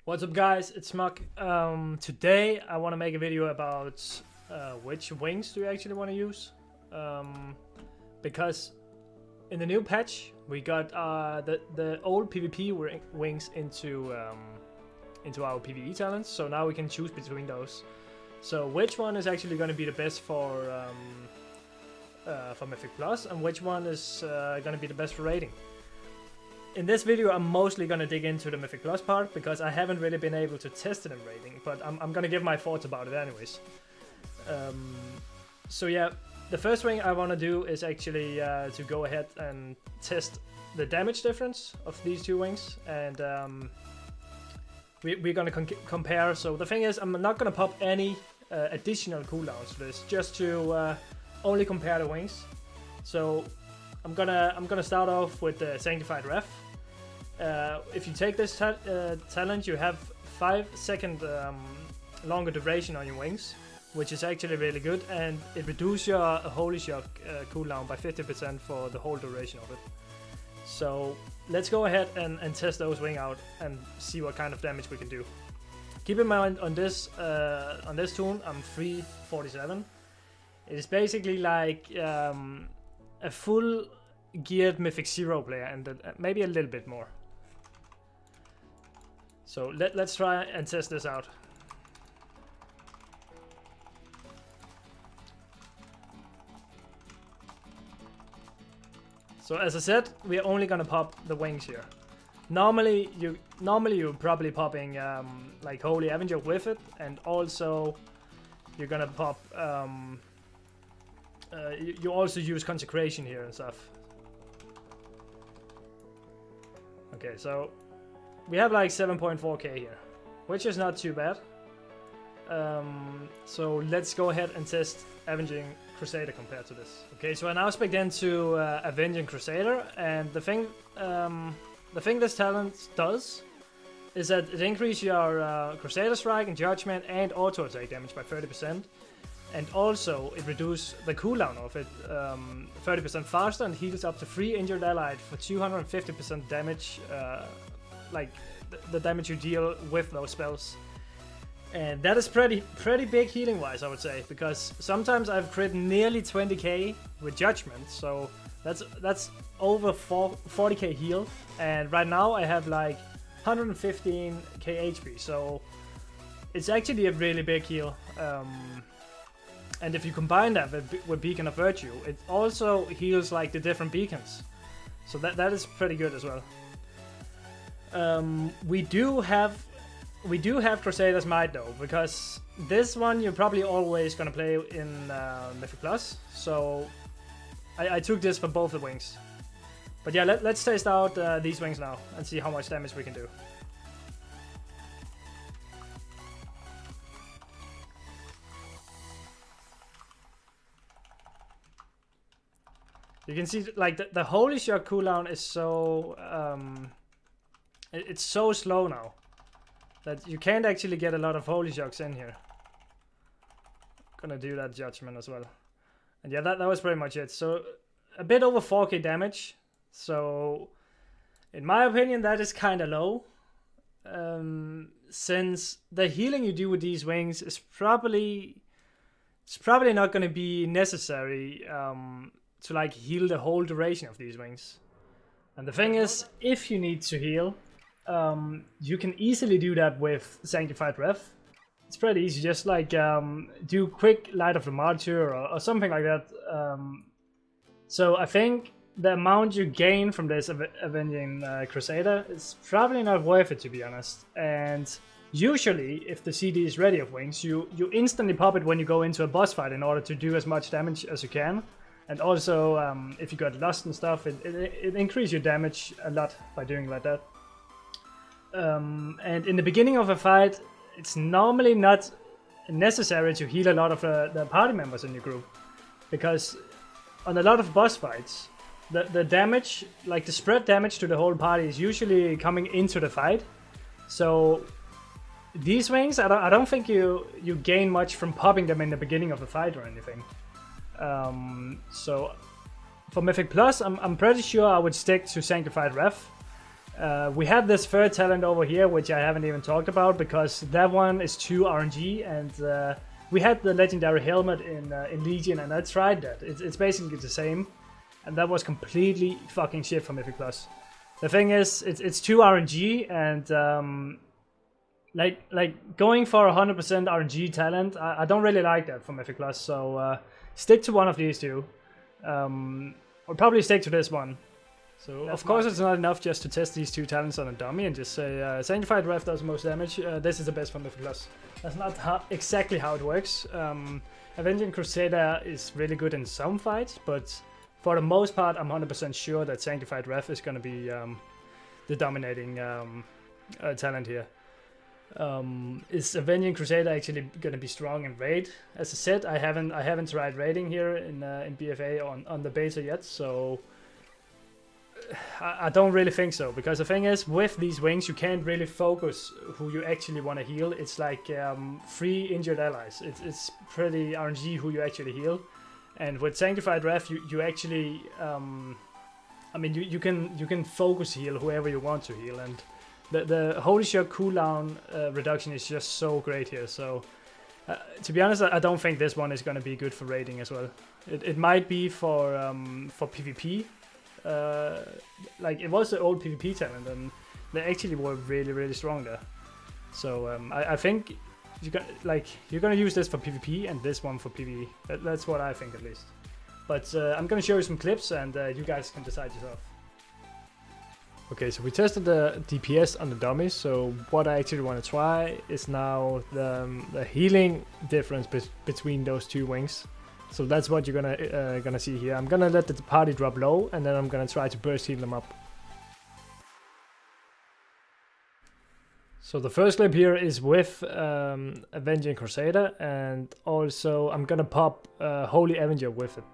What's up guys, it's Zmok. Today I want to make a video about which wings do you actually want to use. Because in the new patch we got the old PvP wings into our PvE talents, so now we can choose between those. So which one is actually going to be the best for Mythic Plus, and which one is going to be the best for raiding? In this video, I'm mostly going to dig into the Mythic Plus part, because I haven't really been able to test it in raiding, but I'm going to give my thoughts about it anyways. So yeah, the first thing I want to do is actually to go ahead and test the damage difference of these two wings, and we're going to compare. So the thing is, I'm not going to pop any additional cooldowns for this, just to only compare the wings. So I'm gonna start off with the Sanctified Ref. If you take this talent, you have 5-second longer duration on your wings, which is actually really good, and it reduces your Holy Shock cooldown by 50% for the whole duration of it. So let's go ahead and test those wings out and see what kind of damage we can do. Keep in mind on this toon, I'm 347. It is basically like a full geared Mythic Zero player, and maybe a little bit more. So let's try and test this out. So as I said, we're only gonna pop the wings here. Normally you're probably popping like Holy Avenger with it, and also you're gonna pop you also use Consecration here and stuff. Okay, so we have like 7.4k here, which is not too bad. So let's go ahead and test Avenging Crusader compared to this. Okay, so I now spec into Avenging Crusader, and the thing this talent does is that it increases your Crusader Strike and Judgment and auto attack damage by 30%. And also, it reduces the cooldown of it 30% faster, and heals up to 3 injured allied for 250% damage, like the damage you deal with those spells. And that is pretty big healing wise, I would say, because sometimes I've crit nearly 20k with Judgment, so that's over 40k heal, and right now I have like 115k HP, so it's actually a really big heal. And if you combine that with Beacon of Virtue, it also heals like the different beacons. So that is pretty good as well. We do have Crusader's Might though, because this one you're probably always gonna play in Mythic Plus. So I took this for both the wings. But yeah, let's test out these wings now and see how much damage we can do. You can see like the Holy Shock cooldown is so it's so slow now that you can't actually get a lot of Holy Shocks in here. Gonna do that Judgment as well. And yeah, that was pretty much it. So a bit over 4k damage. So in my opinion, that is kind of low. Since the healing you do with these wings is probably not going to be necessary to like heal the whole duration of these wings. And the thing is, if you need to heal, you can easily do that with Sanctified Ref. It's pretty easy, just like do quick Light of the Martyr or something like that. So I think the amount you gain from this Avenging Crusader is probably not worth it, to be honest. And usually, if the CD is ready of wings, you instantly pop it when you go into a boss fight in order to do as much damage as you can. And also, if you got lost and stuff, it increases your damage a lot by doing like that. And in the beginning of a fight, it's normally not necessary to heal a lot of the party members in your group, because on a lot of boss fights, the damage, like the spread damage to the whole party, is usually coming into the fight. So these wings, I don't think you gain much from popping them in the beginning of the fight or anything. So for Mythic Plus, I'm pretty sure I would stick to Sanctified Ref. We have this third talent over here, which I haven't even talked about because that one is 2 RNG, and we had the legendary helmet in Legion, and I tried that. It's basically the same, and that was completely fucking shit for Mythic Plus. The thing is, it's 2 RNG, and like going for 100% RNG talent, I don't really like that for Mythic Plus. So stick to one of these two. I'll probably stick to this one. So of course it's not enough just to test these 2 talents on a dummy and just say Sanctified Ref does the most damage. This is the best for Mythic Plus. That's not exactly how it works. Avenging Crusader is really good in some fights, but for the most part, I'm 100% sure that Sanctified Ref is going to be the dominating talent here. Is Avenging Crusader actually going to be strong in raid? As I said, I haven't tried raiding here in BFA on the beta yet, so I don't really think so. Because the thing is, with these wings, you can't really focus who you actually want to heal. It's like 3 injured allies. It's pretty RNG who you actually heal. And with Sanctified Ref, you actually, I mean, you can focus heal whoever you want to heal, and the Holy Shock cooldown reduction is just so great here. So, to be honest, I don't think this one is going to be good for raiding as well. It might be for PvP. Like it was the old PvP talent, and they actually were really strong there. So I think you're gonna use this for PvP and this one for PvE. That's what I think at least. But I'm gonna show you some clips, and you guys can decide yourself. Okay, so we tested the DPS on the dummies. So what I actually want to try is now the healing difference between those 2 wings. So that's what you're gonna see here. I'm gonna let the party drop low, and then I'm gonna try to burst heal them up. So the first clip here is with Avenging Crusader, and also I'm gonna pop Holy Avenger with it.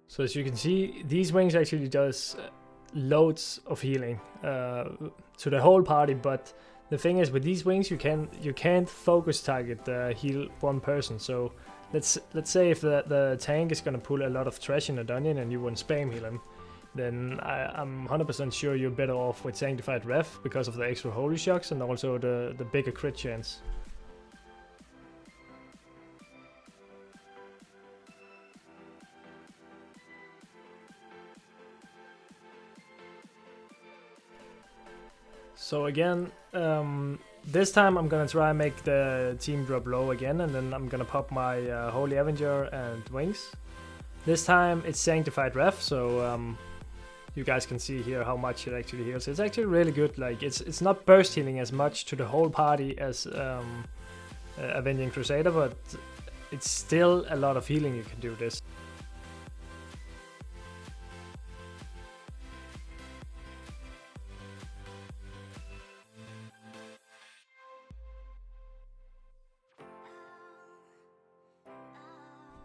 So as you can see, these wings actually does loads of healing to the whole party, but the thing is with these wings you can't focus target heal one person. So let's say if the tank is gonna pull a lot of trash in a dungeon and you want to spam heal him, then I'm 100% sure you're better off with Sanctified Ref because of the extra Holy Shocks and also the bigger crit chance. So again, this time I'm gonna try and make the team drop low again, and then I'm gonna pop my Holy Avenger and Wings. This time it's Sanctified Ref, so you guys can see here how much it actually heals. It's actually really good. Like it's not burst healing as much to the whole party as Avenging Crusader, but it's still a lot of healing you can do this.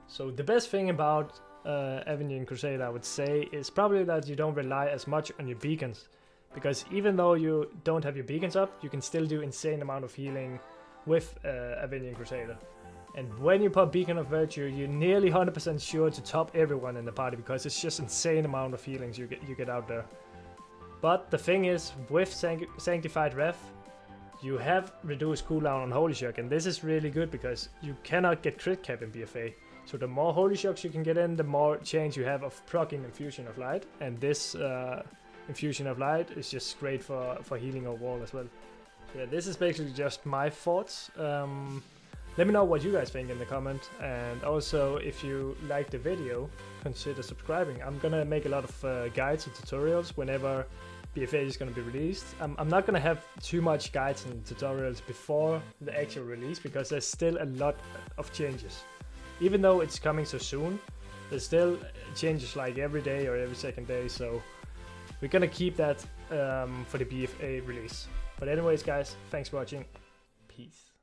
So the best thing about Avenging Crusader, I would say, is probably that you don't rely as much on your beacons. Because even though you don't have your beacons up, you can still do insane amount of healing with Avenging Crusader. And when you pop Beacon of Virtue, you're nearly 100% sure to top everyone in the party, because it's just insane amount of healings you get out there. But the thing is, with Sanctified Ref, you have reduced cooldown on Holy Shock, and this is really good because you cannot get crit cap in BFA. So the more Holy Shocks you can get in, the more chance you have of proccing Infusion of Light. And this Infusion of Light is just great for healing overall as well. So yeah, this is basically just my thoughts. Let me know what you guys think in the comment. And also, if you like the video, consider subscribing. I'm gonna make a lot of guides and tutorials whenever BFA is gonna be released. I'm not gonna have too much guides and tutorials before the actual release, because there's still a lot of changes. Even though it's coming so soon, there's still changes like every day or every second day, so we're gonna keep that for the BFA release. But anyways guys, thanks for watching, peace.